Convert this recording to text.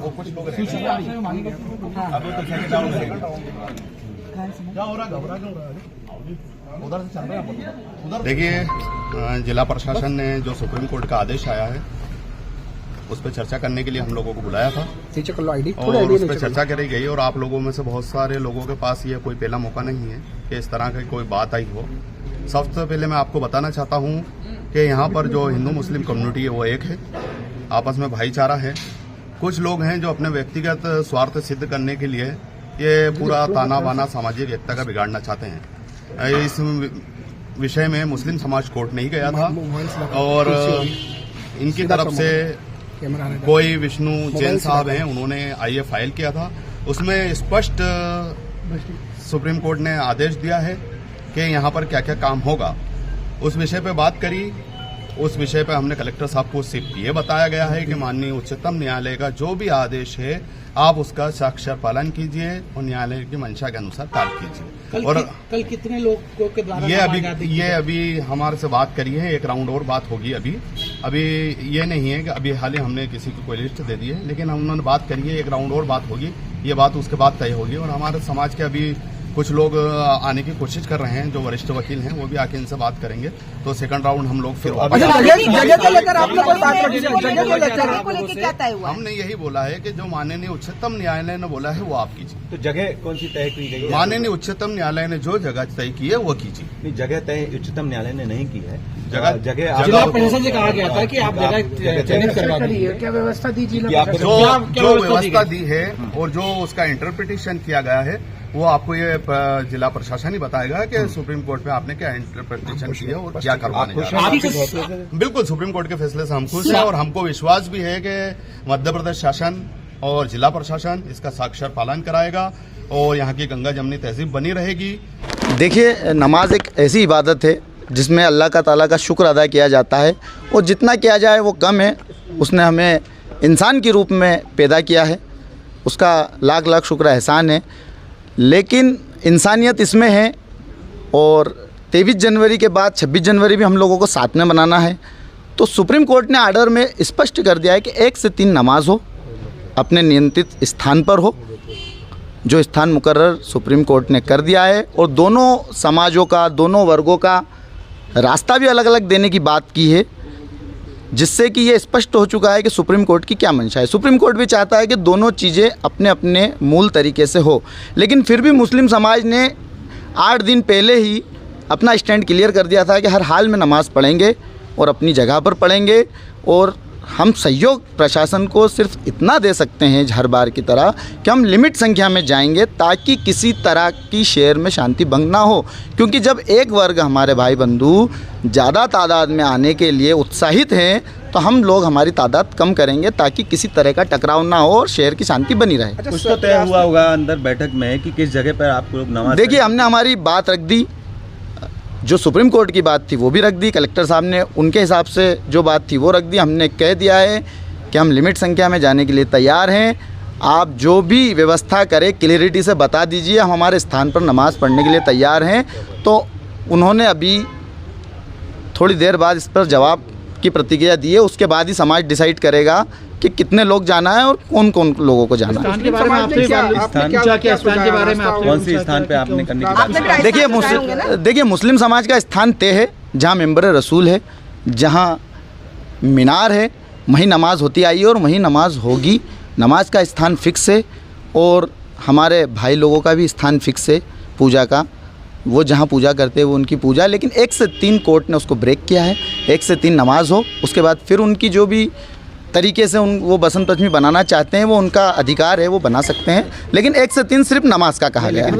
वो कुछ लोग अब तो सेकंड राउंड रहेगा। उधर से चल रहे हैं उधर। देखिए, जिला प्रशासन ने जो सुप्रीम कोर्ट का आदेश आया है उस पर चर्चा करने के लिए हम लोगों को बुलाया था और उस पर चर्चा करी गई। और आप लोगों में से बहुत सारे लोगों के पास ये कोई पहला मौका नहीं है कि इस तरह की कोई बात आई हो। सबसे पहले मैं आपको बताना चाहता हूँ कि यहाँ पर जो हिंदू मुस्लिम कम्युनिटी है वो एक है, आपस में भाईचारा है। कुछ लोग हैं जो अपने व्यक्तिगत स्वार्थ सिद्ध करने के लिए ये पूरा ताना बाना सामाजिक एकता का बिगाड़ना चाहते हैं। इस विषय में मुस्लिम समाज कोर्ट नहीं गया था और इनकी तरफ से कोई विष्णु जैन साहब हैं, उन्होंने आईए फाइल किया था। उसमें स्पष्ट सुप्रीम कोर्ट ने आदेश दिया है कि यहाँ पर क्या क्या काम होगा। उस विषय पे बात करी। उस विषय पे हमने कलेक्टर साहब को सिर्फ ये बताया गया है कि माननीय उच्चतम न्यायालय का जो भी आदेश है आप उसका साक्षर पालन कीजिए और न्यायालय की मंशा के अनुसार कार्य कीजिए। और कल कितने लोगों के द्वारा ये अभी हमारे से बात करी है, एक राउंड और बात होगी। अभी ये नहीं है कि अभी हाल ही हमने किसी को कोई लिस्ट दे दी है, लेकिन उन्होंने बात करी है, एक राउंड और बात होगी। ये बात उसके बाद तय होगी। और हमारे समाज के अभी कुछ लोग आने की कोशिश कर रहे हैं, जो वरिष्ठ वकील हैं, वो भी आके इनसे बात करेंगे। तो सेकंड राउंड हम लोग फिर हमने यही बोला है कि जो माननीय उच्चतम न्यायालय ने बोला है वो आप कीजिए। तो जगह कौन सी तय की गई है? माननीय उच्चतम न्यायालय ने जो जगह तय की है वो कीजिए। नहीं, जगह तय उच्चतम न्यायालय ने नहीं की है। जगह जिला प्रशासन से कहा गया था कि आप जगह चयनित करवा दीजिए। क्या व्यवस्था दी जो व्यवस्था दी है और जो उसका इंटरप्रिटेशन किया गया है वो आपको ये जिला प्रशासन ही बताएगा कि सुप्रीम कोर्ट में आपने क्या इंटरप्रिटेशन किया और क्या करवाने जा रहे हैं। बिल्कुल, सुप्रीम कोर्ट के फैसले से हम खुश हैं और हमको विश्वास भी है कि मध्य प्रदेश शासन और जिला प्रशासन इसका साक्षर पालन कराएगा और यहाँ की गंगा जमनी तहजीब बनी रहेगी। देखिए, नमाज एक ऐसी इबादत है जिसमें अल्लाह का ताला का शुक्र अदा किया जाता है और जितना किया जाए वो कम है। उसने हमें इंसान के रूप में पैदा किया है, उसका लाख लाख शुक्र एहसान है। लेकिन इंसानियत इसमें है और 23 जनवरी के बाद 26 जनवरी भी हम लोगों को साथ में मनाना है। तो सुप्रीम कोर्ट ने आर्डर में स्पष्ट कर दिया है कि 1 से 3 नमाज हो, अपने नियंत्रित स्थान पर हो, जो स्थान मुकर्रर सुप्रीम कोर्ट ने कर दिया है। और दोनों समाजों का, दोनों वर्गों का रास्ता भी अलग अलग देने की बात की है, जिससे कि ये स्पष्ट हो चुका है कि सुप्रीम कोर्ट की क्या मंशा है। सुप्रीम कोर्ट भी चाहता है कि दोनों चीज़ें अपने अपने मूल तरीके से हो, लेकिन फिर भी मुस्लिम समाज ने 8 दिन पहले ही अपना स्टैंड क्लियर कर दिया था कि हर हाल में नमाज़ पढ़ेंगे और अपनी जगह पर पढ़ेंगे। और हम सहयोग प्रशासन को सिर्फ इतना दे सकते हैं हर बार की तरह कि हम लिमिट संख्या में जाएंगे ताकि किसी तरह की शहर में शांति भंग ना हो। क्योंकि जब एक वर्ग हमारे भाई बंधु ज़्यादा तादाद में आने के लिए उत्साहित हैं तो हम लोग हमारी तादाद कम करेंगे ताकि किसी तरह का टकराव ना हो और शहर की शांति बनी रहे। कुछ तो तय हुआ होगा अंदर बैठक में कि किस जगह पर आप लोग नमाज। देखिए, हमने हमारी बात रख दी, जो सुप्रीम कोर्ट की बात थी वो भी रख दी, कलेक्टर साहब ने उनके हिसाब से जो बात थी वो रख दी। हमने कह दिया है कि हम लिमिट संख्या में जाने के लिए तैयार हैं। आप जो भी व्यवस्था करें क्लियरिटी से बता दीजिए, हम हमारे स्थान पर नमाज़ पढ़ने के लिए तैयार हैं। तो उन्होंने अभी थोड़ी देर बाद इस पर जवाब की प्रतिक्रिया दी है। उसके बाद ही समाज डिसाइड करेगा कि कितने लोग जाना है और कौन कौन लोगों को जाना है। कौन सी स्थान पे आपने करने की बात? देखिए, मुस्लिम समाज का स्थान तय है, जहाँ मेंबर रसूल है, जहाँ मीनार है, वहीं नमाज होती आई है और वहीं नमाज होगी। नमाज का स्थान फिक्स है और हमारे भाई लोगों का भी स्थान फिक्स है पूजा का। वो जहाँ पूजा करते हैं वो उनकी पूजा, लेकिन 1 से 3 कोर्ट ने उसको ब्रेक किया है। 1 से 3 नमाज हो, उसके बाद फिर उनकी जो भी तरीके से वो बसंत पंचमी बनाना चाहते हैं वो उनका अधिकार है, वो बना सकते हैं। लेकिन 1 से 3 सिर्फ नमाज का कहा गया है।